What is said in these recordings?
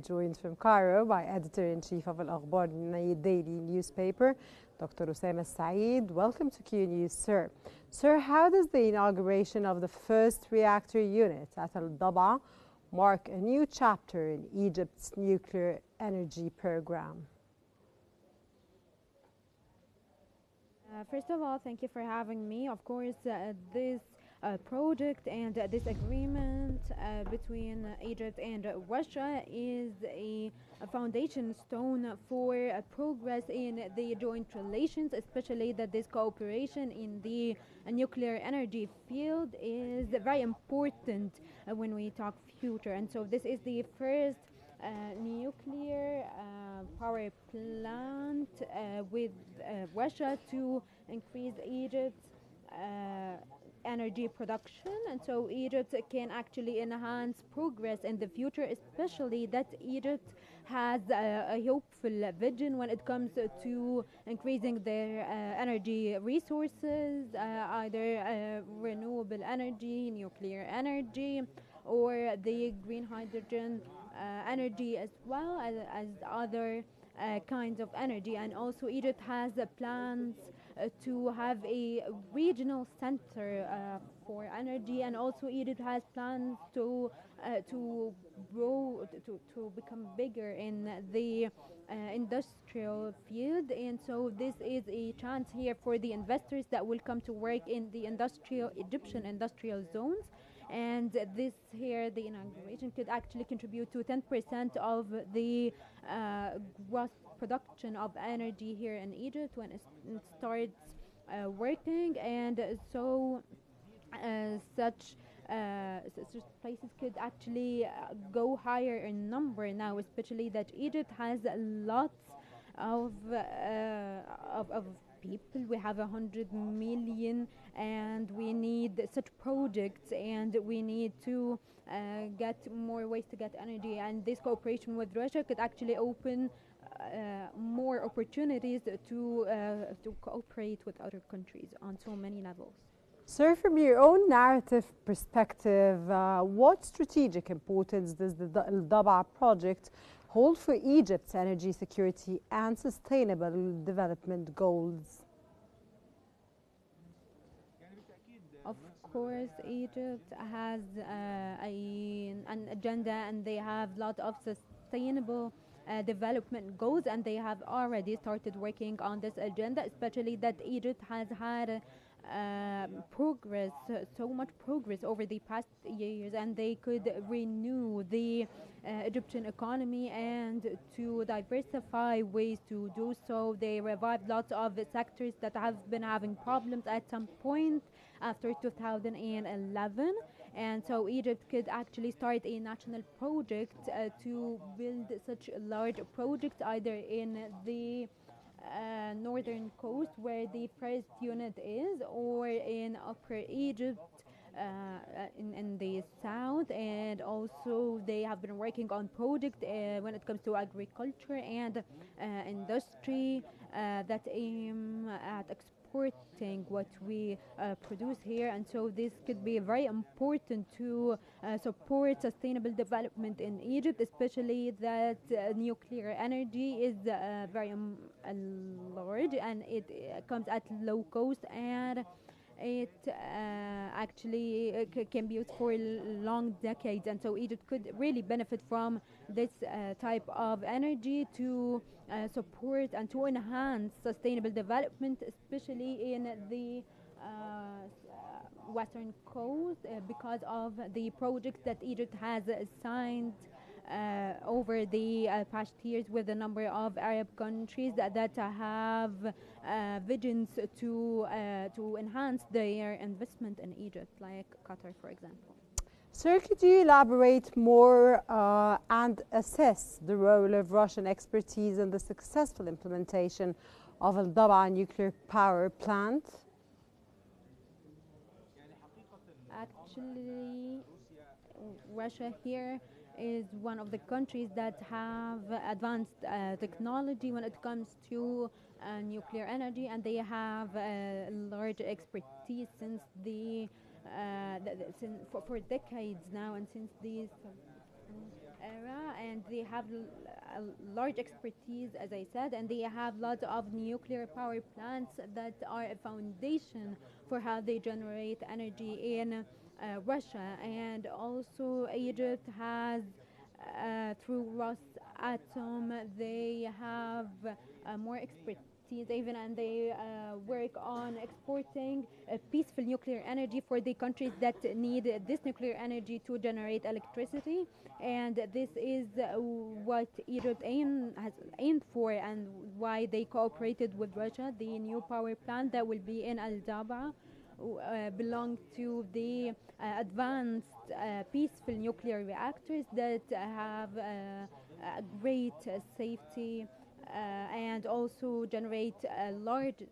joined from Cairo by Editor-in-Chief of Al-Ahram Daily Newspaper, Dr. Osama Al-Saeid. Welcome to Q News, sir. Sir, how does the inauguration of the first reactor unit at Al-Dabaa mark a new chapter in Egypt's nuclear energy program? First of all, thank you for having me. Of course, this project and this agreement between Egypt and Russia is a foundation stone for progress in the joint relations, especially that this cooperation in the nuclear energy field is very important when we talk future. And so this is the first nuclear power plant with Russia to increase Egypt's energy production, and so Egypt can actually enhance progress in the future, especially that Egypt has a hopeful vision when it comes to increasing their energy resources, either renewable energy, nuclear energy, or the green hydrogen energy, as well as other kinds of energy. And also Egypt has plans to have a regional center for energy, and also Egypt has plans to grow, to become bigger in the industrial field. And so this is a chance here for the investors that will come to work in the Egyptian industrial zones. And this here, the inauguration, could actually contribute to 10% of the gross production of energy here in Egypt when it starts working. And so such places could actually go higher in number now, especially that Egypt has lots of people. We have 100 million, and we need such projects, and we need to get more ways to get energy. And this cooperation with Russia could actually open more opportunities to cooperate with other countries on so many levels. Sir, from your own narrative perspective, what strategic importance does the Dabaa project hold for Egypt's energy security and sustainable development goals? Of course, Egypt has an agenda, and they have a lot of sustainable development goals, and they have already started working on this agenda, especially that Egypt has had progress, so much progress over the past years, and they could renew the Egyptian economy and to diversify ways to do so. They revived lots of sectors that have been having problems at some point after 2011. And so Egypt could actually start a national project to build such large projects, either in the northern coast where the first unit is, or in Upper Egypt in the south. And also they have been working on projects when it comes to agriculture and industry that aim at exporting what we produce here. And so this could be very important to support sustainable development in Egypt, especially that nuclear energy is very large, and it comes at low cost, and it actually can be used for long decades. And so Egypt could really benefit from this type of energy to support and to enhance sustainable development, especially in the western coast, because of the projects that Egypt has signed over the past years with a number of Arab countries that have visions to enhance their investment in Egypt, like Qatar, for example. Sir, could you elaborate more and assess the role of Russian expertise in the successful implementation of Al-Dabaa nuclear power plant? Actually, Russia here is one of the countries that have advanced technology when it comes to nuclear energy, and they have large expertise since for decades now, and since these era, and they have a large expertise, as I said, and they have lots of nuclear power plants that are a foundation for how they generate energy in Russia. And also Egypt has, through Rosatom, they have more expertise even, and they work on exporting peaceful nuclear energy for the countries that need this nuclear energy to generate electricity. And this is what Egypt has aimed for, and why they cooperated with Russia. The new power plant that will be in Al-Dabaa belong to the advanced peaceful nuclear reactors that have a great safety and also generate a large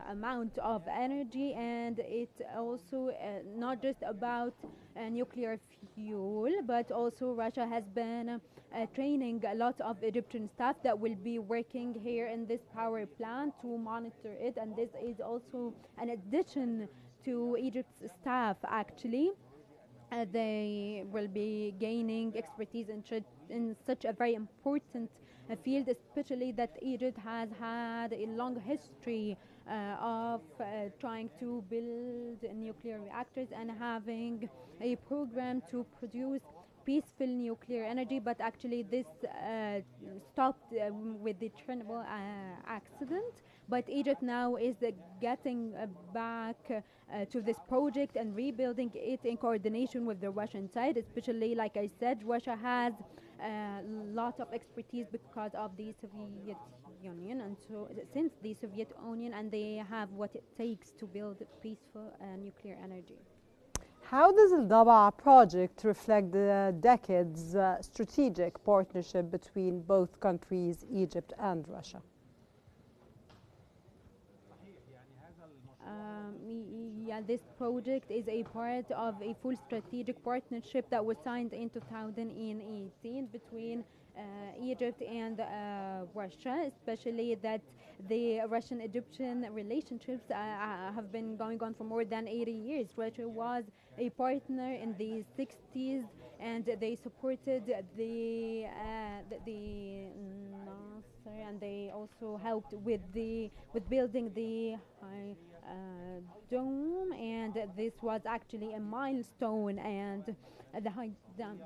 amount of energy. And it's also not just about nuclear fuel, but also Russia has been training a lot of Egyptian staff that will be working here in this power plant to monitor it. And this is also an addition to Egypt's staff, actually. They will be gaining expertise in such a very important field, especially that Egypt has had a long history of trying to build nuclear reactors and having a program to produce peaceful nuclear energy. But actually this stopped with the Chernobyl accident. But Egypt now is getting back to this project and rebuilding it in coordination with the Russian side, especially, like I said, Russia has a lot of expertise because of the Soviet Union, and so since the Soviet Union, and they have what it takes to build peaceful nuclear energy. How does the Dabaa project reflect the decades strategic partnership between both countries, Egypt and Russia? Yeah, this project is a part of a full strategic partnership that was signed in 2018 between Egypt and Russia, especially that the Russian-Egyptian relationships have been going on for more than 80 years. Russia was a partner in the 60s, and they supported the Nasser, and they also helped with building the dome, and this was actually a milestone, and the high dome.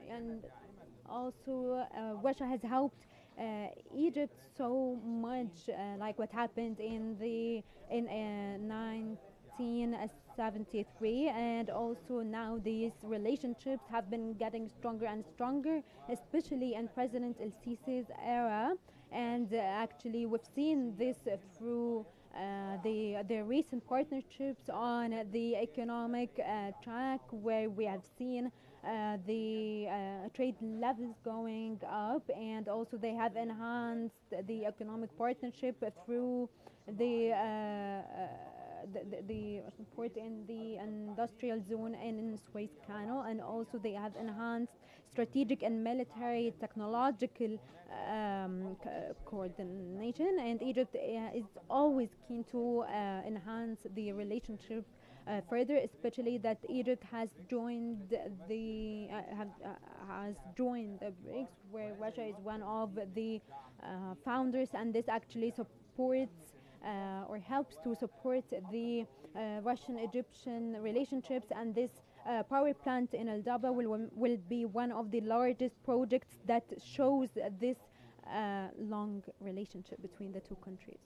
And also Russia has helped Egypt so much, like what happened in 1973, and also now these relationships have been getting stronger and stronger, especially in President El-Sisi's era. And actually we've seen this through the recent partnerships on the economic track, where we have seen the trade levels going up, and also they have enhanced the economic partnership through the support in the industrial zone and in Suez Canal, and also they have enhanced strategic and military technological coordination. And Egypt is always keen to enhance the relationship further, especially that Egypt has joined the BRICS, where Russia is one of the founders, and this actually supports or helps to support the Russian-Egyptian relationships. And this power plant in Al-Dabaa will be one of the largest projects that shows this long relationship between the two countries.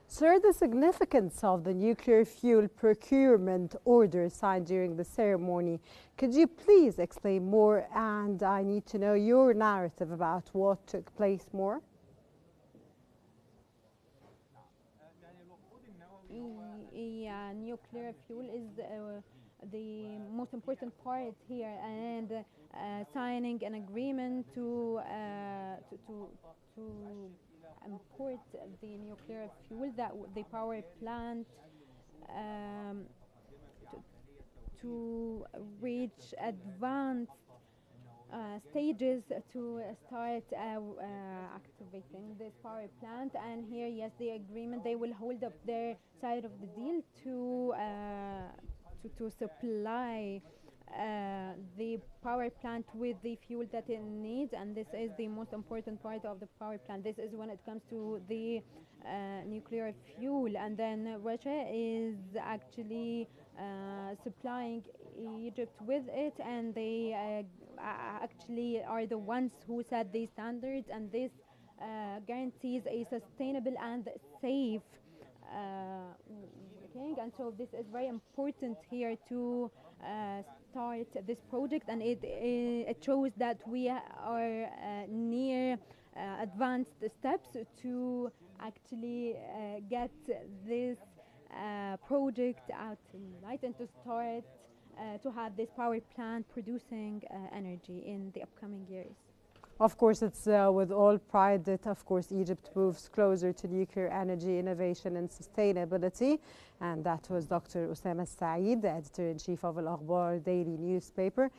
Sir, the significance of the nuclear fuel procurement order signed during the ceremony, could you please explain more? And I need to know your narrative about what took place more. Yeah, nuclear fuel is the most important part here, and signing an agreement to import the nuclear fuel, that the power plant to reach advanced stages to start activating this power plant. And here, yes, the agreement, they will hold up their side of the deal to supply the power plant with the fuel that it needs, and this is the most important part of the power plant. This is when it comes to the nuclear fuel, and then Russia is actually supplying Egypt with it, and they actually are the ones who set these standards, and this guarantees a sustainable and safe thing. And so this is very important here to start this project, and it shows that we are near advanced steps to actually get this project out in light and to start to have this power plant producing energy in the upcoming years. Of course, it's with all pride that, of course, Egypt moves closer to nuclear energy innovation and sustainability. And that was Dr. Osama Al-Saeid, the editor-in-chief of Al-Ahram daily newspaper.